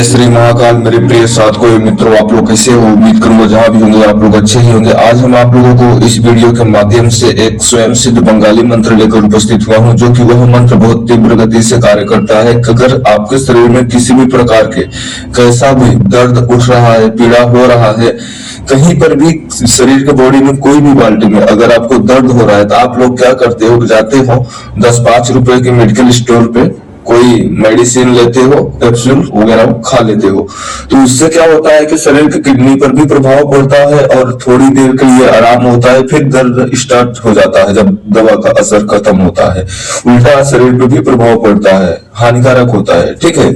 श्री महाकाल। मेरे प्रिय साथियों मित्रों, आप लोग कैसे हो? उम्मीद करूंगा जहां भी होंगे आप लोग अच्छे ही होंगे। आज हम आप लोगों को इस वीडियो के माध्यम से एक स्वयं सिद्ध बंगाली मंत्र लेकर उपस्थित हुआ हूं, जो कि वह मंत्र बहुत तीव्र गति से कार्य करता है। अगर आपके शरीर में किसी भी प्रकार के कैसा भी दर्द उठ रहा है, पीड़ा हो रहा है, कहीं पर भी शरीर के बॉडी में कोई भी बाल्टी में अगर आपको दर्द हो रहा है, तो आप लोग क्या करते हो? जाते हो 10-5 रुपए के मेडिकल स्टोर पे, कोई मेडिसिन लेते हो, कैप्सूल वगैरह खा लेते हो। तो उससे क्या होता है कि शरीर की किडनी पर भी प्रभाव पड़ता है और थोड़ी देर के लिए आराम होता है, फिर दर्द स्टार्ट हो जाता है जब दवा का असर खत्म होता है। उल्टा शरीर पर भी प्रभाव पड़ता है, हानिकारक होता है। ठीक है,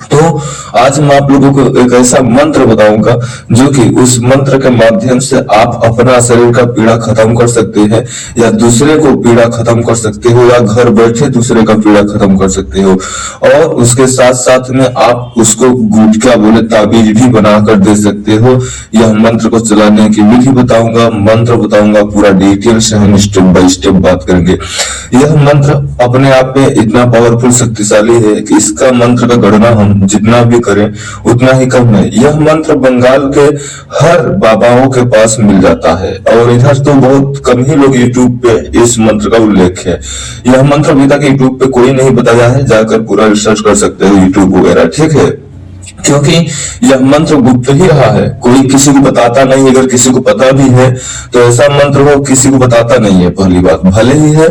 तो आज मैं आप लोगों को एक ऐसा मंत्र बताऊंगा जो कि उस मंत्र के माध्यम से आप अपना शरीर का पीड़ा खत्म कर सकते हैं, या दूसरे को पीड़ा खत्म कर सकते हो, या घर बैठे दूसरे का पीड़ा खत्म कर सकते हो। और उसके साथ साथ में आप उसको गुटखा बोले ताबीज भी बनाकर दे सकते हो। यह मंत्र को चलाने की विधि बताऊंगा, मंत्र बताऊंगा, पूरा डिटेल से हम स्टेप बाय स्टेप बात करेंगे। यह मंत्र अपने आप में इतना पावरफुल, शक्तिशाली है कि इसका मंत्र का गणना हम जितना भी करें उतना ही कम है। यह मंत्र बंगाल के हर बाबाओं के पास मिल जाता है, और इधर तो बहुत कम ही लोग यूट्यूब पे इस मंत्र का उल्लेख है। यह मंत्र अभी तक यूट्यूब पे कोई नहीं बताया है, जाकर पूरा रिसर्च कर सकते हो यूट्यूब वगैरह। ठीक है, क्योंकि यह मंत्र गुप्त ही रहा है, कोई किसी को बताता नहीं। अगर किसी को पता भी है तो ऐसा मंत्र हो किसी को बताता नहीं है। पहली बात, भले ही है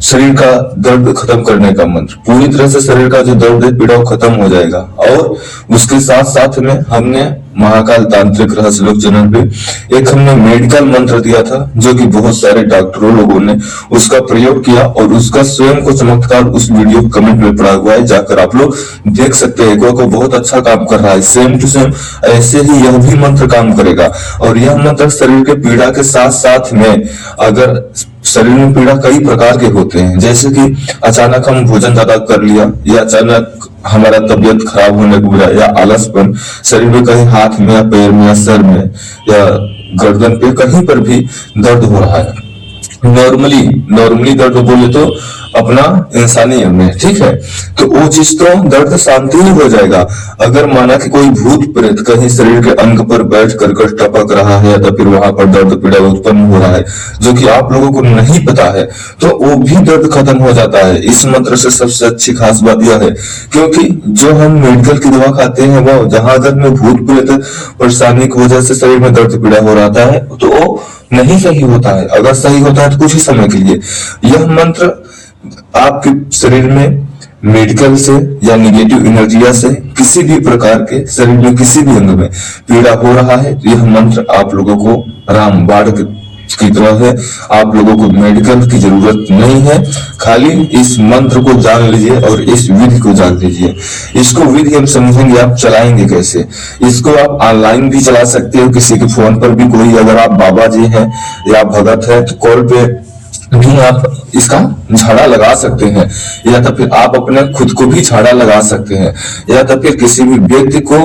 शरीर का दर्द खत्म करने का मंत्र, पूरी तरह से शरीर का जो दर्द है, पीड़ा खत्म हो जाएगा। और उसके साथ साथ में हमने महाकाल तांत्रिक रहस्य लोक चैनल पे एक हमने मेडिकल मंत्र दिया था, जो कि बहुत सारे डॉक्टरों लोगों ने उसका प्रयोग किया, और उसका स्वयं को चमत्कार उस वीडियो कमेंट में पड़ा हुआ है, जाकर आप लोग देख सकते हैं। को बहुत अच्छा काम कर रहा है, सेम टू सेम ऐसे ही यह भी मंत्र काम करेगा। और यह मंत्र शरीर के पीड़ा के साथ साथ में, अगर शरीर में पीड़ा कई प्रकार के होते हैं, जैसे कि अचानक हम भोजन ज्यादा कर लिया, या अचानक हमारा तबियत खराब होने को मिला, या आलसपन, शरीर में कहीं हाथ में या पैर में या सर में या गर्दन पे कहीं पर भी दर्द हो रहा है। नॉर्मली दर्द बोले तो अपना इंसानी में, ठीक है, तो वो चीज तो दर्द शांति ही हो जाएगा। अगर माना कि कोई भूत प्रेत कहीं शरीर के अंग पर बैठ कर टपक रहा है, तो फिर वहां पर दर्द पीड़ा उत्पन्न हो रहा है, जो कि आप लोगों को नहीं पता है, तो वो भी दर्द खत्म हो जाता है इस मंत्र से। सबसे अच्छी खास बात यह है, क्योंकि जो हम मेडिकल की दवा खाते हैं, वो जहां अगर में भूत प्रेत परेशानी की वजह से शरीर में दर्द पीड़ा हो रहा है, तो वो नहीं सही होता है। अगर सही होता है तो कुछ ही समय के लिए। यह मंत्र आपके शरीर में मेडिकल से या निगेटिव एनर्जिया से, किसी भी प्रकार के शरीर में किसी भी अंग में पीड़ा हो रहा है, तो यह मंत्र आप लोगों को रामबाण की तरह है। आप लोगों को मेडिकल की जरूरत नहीं है, खाली इस मंत्र को जान लीजिए और इस विधि को जान लीजिए। इसको विधि हम समझेंगे, आप चलाएंगे कैसे। इसको आप ऑनलाइन भी चला सकते हो, किसी के फोन पर भी कोई, अगर आप बाबा जी हैं या भगत है तो कॉल पे भी आप इसका झाड़ा लगा सकते हैं, या तो फिर आप अपने खुद को भी झाड़ा लगा सकते हैं, या तो फिर किसी भी व्यक्ति को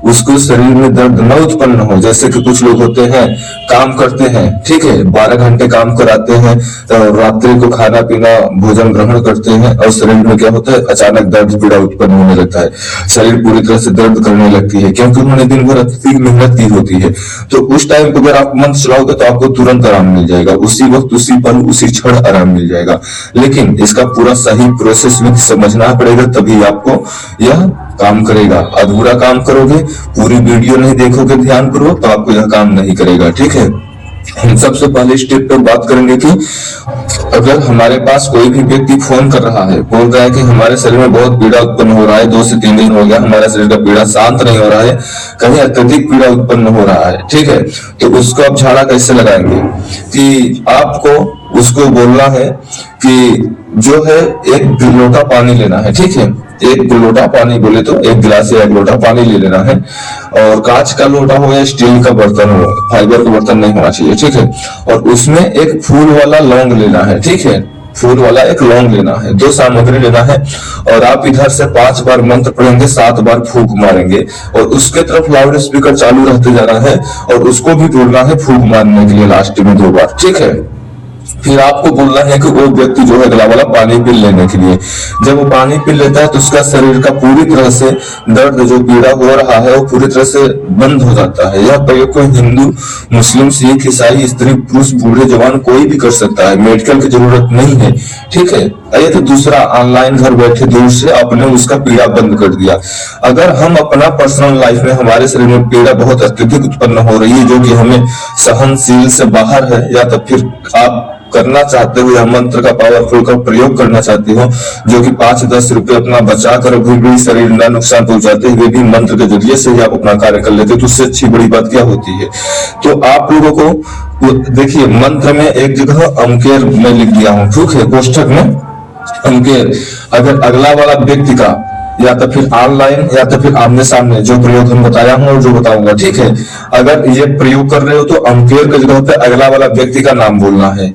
उसको शरीर में दर्द न उत्पन्न हो। जैसे कि कुछ लोग होते हैं, काम करते हैं, ठीक है, 12 घंटे काम कराते हैं, रात्रि को खाना पीना भोजन ग्रहण करते हैं, और शरीर में क्या होता है, अचानक दर्द पीड़ा उत्पन्न होने लगता है, शरीर पूरी तरह से दर्द करने लगती है, क्योंकि उन्होंने दिन भर अत्यधिक मेहनत की होती है। तो उस टाइम को अगर आप मंत्र चलाओगे तो आपको तुरंत आराम मिल जाएगा, उसी वक्त, उसी पल, उसी क्षण आराम मिल जाएगा। लेकिन इसका पूरा सही प्रोसेस में समझना पड़ेगा, तभी आपको यह काम करेगा। अधूरा काम करोगे, पूरी वीडियो नहीं देखोगे ध्यानपूर्वक, तो आपको यह काम नहीं करेगा। ठीक है, हम सबसे पहले स्टेप पर बात करेंगे कि अगर हमारे पास कोई भी व्यक्ति फोन कर रहा है, बोल रहा है कि हमारे शरीर में बहुत पीड़ा उत्पन्न हो रहा है, 2 से 3 दिन हो गया, हमारा शरीर का पीड़ा शांत नहीं हो रहा है, कहीं अत्यधिक पीड़ा उत्पन्न हो रहा है, ठीक है, तो उसको आप झाड़ा कैसे लगाएंगे? कि आपको उसको बोलना है कि जो है एक लोटा पानी लेना है, ठीक है, एक लोटा पानी बोले तो 1 गिलास या 1 लोटा पानी ले लेना है, और कांच का लोटा हो या स्टील का बर्तन हो, फाइबर का बर्तन नहीं होना चाहिए, ठीक है, और उसमें एक फूल वाला लौंग लेना है, ठीक है, फूल वाला एक लौंग लेना है, 2 सामग्री लेना है, और आप इधर से 5 बार मंत्र पढ़ेंगे, 7 बार फूंक मारेंगे, और उसके तरफ लाउड स्पीकर चालू रहते जाना है, और उसको भी बोलना है फूंक मारने के लिए लास्ट में 2 बार, ठीक है। फिर आपको बोलना है कि वो व्यक्ति जो है अगला वाला पानी पी लेने के लिए। जब वो पानी पी लेता है तो उसका शरीर का पूरी तरह से दर्द जो पीड़ा हो रहा है वो पूरी तरह से बंद हो जाता है। यह प्रयोग कोई हिंदू, मुस्लिम, सिख, ईसाई, स्त्री, पुरुष, बूढ़े, जवान कोई भी कर सकता है, मेडिकल की जरूरत नहीं है। ठीक है। ये तो दूसरा, ऑनलाइन घर बैठे दूर से आपने उसका पीड़ा बंद कर दिया। अगर हम अपना पर्सनल लाइफ में हमारे शरीर में पीड़ा बहुत अत्यधिक उत्पन्न हो रही है जो कि हमें सहनशील से बाहर है, या तो फिर आप करना चाहते हो या मंत्र का पावरफुल का प्रयोग करना चाहते हो जो कि 5-10 रुपए अपना बचा कर भी शरीर न नुकसान पहुंचाते हुए भी मंत्र के जरिए से ही आप अपना कार्य कर लेते हो, तो उससे अच्छी बड़ी बात क्या होती है। तो आप लोगों को देखिए, मंत्र में एक जगह अमकेर में लिख दिया हूं, ठीक है, कोष्ठक में अमकेर। अगर अगला वाला व्यक्ति का या तो फिर ऑनलाइन या तो फिर आमने सामने जो प्रयोग हम बताया हूं और जो बताऊंगा, ठीक है, अगर ये प्रयोग कर रहे हो तो अमकेर की जगह पे अगला वाला व्यक्ति का नाम बोलना है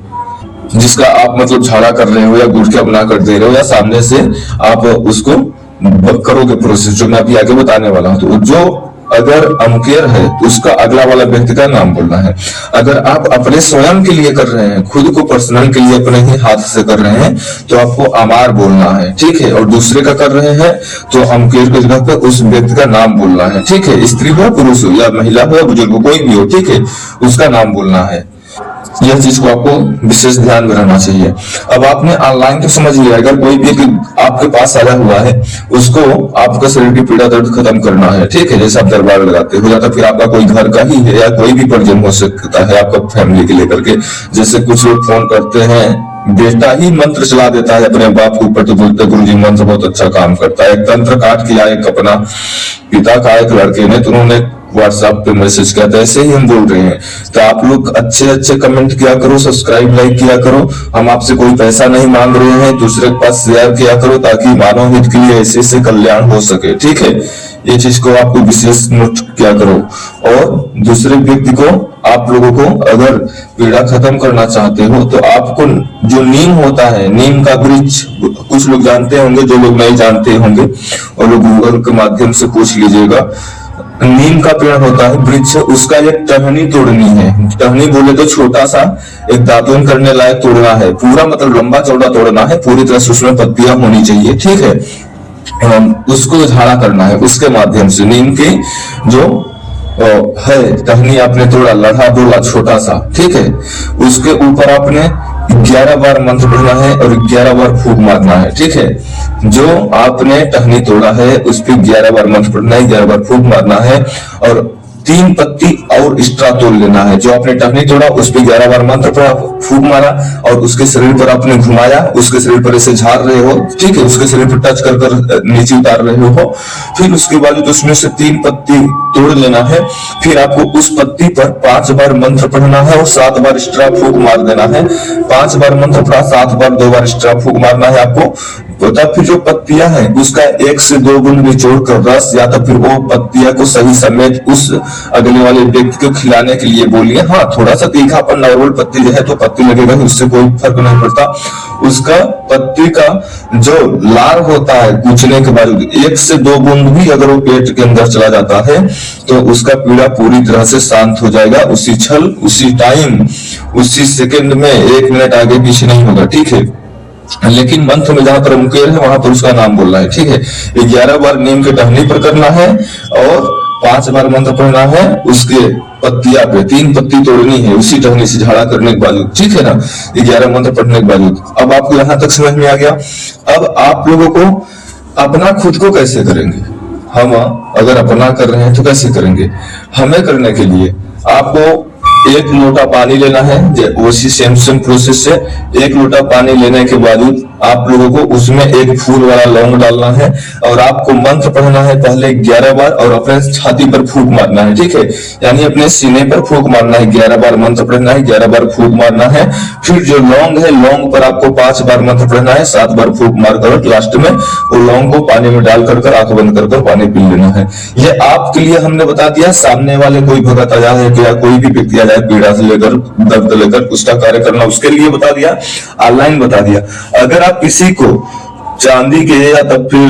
जिसका आप मतलब झाड़ा कर रहे हो या गुटखा बना कर दे रहे हो, या सामने से आप उसको करोगे प्रोसेस जो मैं अभी आगे बताने वाला हूं। तो जो अगर अमकेर है उसका अगला वाला व्यक्ति का नाम बोलना है। अगर आप अपने स्वयं के लिए कर रहे हैं, खुद को पर्सनल के लिए अपने ही हाथ से कर रहे हैं, तो आपको अमार बोलना है, ठीक है। और दूसरे का कर रहे हैं तो अमकेर की जगह पर उस व्यक्ति का नाम बोलना है, ठीक है। स्त्री हो, पुरुष हो, या महिला हो, या बुजुर्ग हो, कोई भी हो, ठीक है, उसका नाम बोलना है। यह चीज को आपको विशेष ध्यान में रहना चाहिए। अब आपने ऑनलाइन तो समझ लिया, अगर कोई भी आपके पास आया हुआ है उसको आपका शरीर की पीड़ा दर्द खत्म करना है, ठीक है। जैसे आप दरबार लगाते हो या तो फिर आपका कोई घर का ही है या कोई भी परिजन हो सकता है आपका फैमिली के लेकर के। जैसे कुछ लोग फोन करते हैं, बेटा ही मंत्र चला देता है अपने बाप के ऊपर, तो बोलते हैं गुरुजी मंत्र बहुत अच्छा काम करता है। एक तंत्र काट किया एक अपना पिता का एक लड़के ने, तो उन्होंने व्हाट्सएप पे मैसेज किया था, ऐसे ही हम बोल रहे हैं। तो आप लोग अच्छे अच्छे कमेंट किया करो, सब्सक्राइब लाइक किया करो। हम आपसे कोई पैसा नहीं मांग रहे हैं, दूसरे के पास शेयर किया करो ताकि मानव हित के लिए ऐसे ऐसे कल्याण हो सके, ठीक है। ये चीज को आपको विशेष नोट किया करो। और दूसरे व्यक्ति को, आप लोगों को अगर पीड़ा खत्म करना चाहते हो तो आपको जो नीम होता है, नीम का वृक्ष, कुछ लोग जानते होंगे, जो लोग नहीं जानते होंगे और लोग गूगल के माध्यम से पूछ लीजिएगा। नीम का पेड़ होता है वृक्ष, उसका एक टहनी तोड़नी है। टहनी बोले तो छोटा सा एक दातुन करने लायक तोड़ना है, पूरा मतलब लंबा चौड़ा तोड़ना है, पूरी तरह से उसमें पत्तियां होनी चाहिए, ठीक है। उसको झाड़ा करना है उसके माध्यम से। नीम की जो है टहनी आपने तोड़ा, लड़ा बोला छोटा सा, ठीक है, उसके ऊपर आपने 11 बार मंत्र पढ़ना है और 11 बार फूंक मारना है, ठीक है। जो आपने टहनी तोड़ा है उस पर 11 बार मंत्र पढ़ना है, 11 बार फूंक मारना है और 3 पत्ती और एक्स्ट्रा तोड़ लेना है। जो आपने टहनी तोड़ा उस पर 11 बार मंत्र पढ़ा, फूंक मारा और उसके शरीर पर आपने घुमाया, उसके शरीर पर ऐसे झाड़ रहे हो, ठीक है, उसके शरीर पर टच कर कर नीचे उतार रहे हो। फिर उसके बाद तो उसमें से 3 पत्ती तोड़ लेना है। फिर आपको उस पत्ती पर 5 बार मंत्र पढ़ना है और 7 बार एक्स्ट्रा फूंक मार देना है। 5 बार मंत्र पढ़ा, 7 बार 2 बार एक्स्ट्रा फूंक मारना है आपको। तो फिर जो पत्तियां हैं उसका 1 से 2 गुण निचोड़ कर रस, या तो फिर वो पत्तियां को सही समय उस अगले वाले व्यक्ति को खिलाने के लिए बोलिए। हाँ, थोड़ा सा तीखापन नॉर्मल पत्ती जो है तो पत्ती लगेगा, उससे कोई फर्क नहीं पड़ता। उसका पत्ती का जो लार होता है कूचने के बाद 1 से 2 बूंद भी अगर वो पेट के अंदर चला जाता है तो उसका पीड़ा पूरी तरह से शांत हो जाएगा। उसी छल, उसी टाइम, उसी सेकंड में 1 मिनट आगे पीछे नहीं होगा, ठीक है। लेकिन मंत्र में जहां पर अमकेर है वहां पर उसका नाम बोलना है, ठीक है। 11 बार नीम के टहनी पर करना है और 5 बार मंत्र पढ़ना है। उसके पत्तियां पे 3 पत्ती तोड़नी है उसी टहनी से झाड़ा करने के बावजूद, ठीक है ना, 11 मंत्र पढ़ने के बावजूद। अब आपको यहां तक समझ में आ गया। अब आप लोगों को अपना खुद को कैसे करेंगे। हम अगर अपना कर रहे हैं तो कैसे करेंगे। हमें करने के लिए आपको 1 लोटा पानी लेना है, उसी सेम प्रोसेस से 1 लोटा पानी लेने के बाद आप लोगों को उसमें 1 फूल वाला लौंग डालना है और आपको मंत्र पढ़ना है पहले 11 बार और अपने छाती पर फूंक मारना है, ठीक है। यानी अपने सीने पर फूंक मारना है, 11 बार मंत्र पढ़ना है, 11 बार फूंक मारना है। फिर जो लौंग है, लौंग पर आपको 5 बार मंत्र पढ़ना है, 7 बार फूंक मारकर लास्ट में वो लौंग को पानी में डाल कर आंख बंद कर पानी पी लेना है। ये आपके लिए हमने बता दिया। सामने वाले कोई भगत आ जाए या कोई भी व्यक्ति आ जाए पीड़ा से लेकर दर्द लेकर उसका कार्य करना, उसके लिए बता दिया, ऑनलाइन बता दिया। अगर आप किसी को चांदी के या तब फिर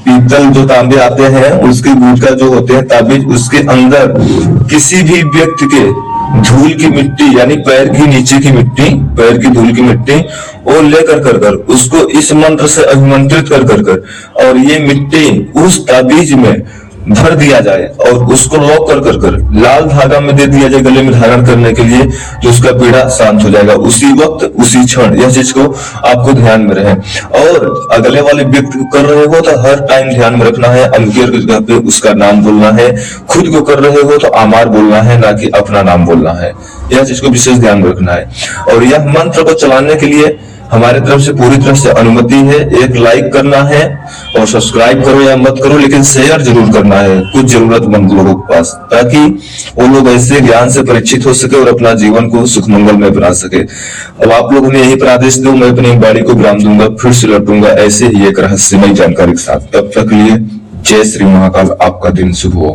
पीतल जो तांबे आते हैं उसके गुटका जो होते हैं ताबीज, उसके अंदर किसी भी व्यक्ति के धूल की मिट्टी यानी पैर की नीचे की मिट्टी, पैर की धूल की मिट्टी वो लेकर कर कर उसको इस मंत्र से अभिमंत्रित कर कर कर और ये मिट्टी उस ताबीज में भर दिया जाए और उसको लॉक कर कर कर लाल धागा में दे दिया जाए गले में धारण करने के लिए, तो उसका पीड़ा शांत हो जाएगा उसी वक्त उसी क्षण। यह चीज को आपको ध्यान में रहे। और अगले वाले व्यक्ति को कर रहे हो तो हर टाइम ध्यान में रखना है, अंकियर की जगह पे उसका नाम बोलना है। खुद को कर रहे हो तो आमार बोलना है, ना कि अपना नाम बोलना है। यह चीज को विशेष ध्यान में रखना है। और यह मंत्र को चलाने के लिए हमारे तरफ से पूरी तरह से अनुमति है। एक लाइक करना है और सब्सक्राइब करो या मत करो, लेकिन शेयर जरूर करना है कुछ जरूरतमंद लोगों के पास, ताकि वो लोग ऐसे ज्ञान से परीक्षित हो सके और अपना जीवन को सुख मंगल में बना सके। अब आप लोगों ने यही पर आदेश दो, मैं अपनी बाड़ी को विराम दूंगा, फिर से लौटूंगा ऐसे ही एक रहस्यमय जानकारी के साथ। तब तक के लिए जय श्री महाकाल, आपका दिन शुभ हो।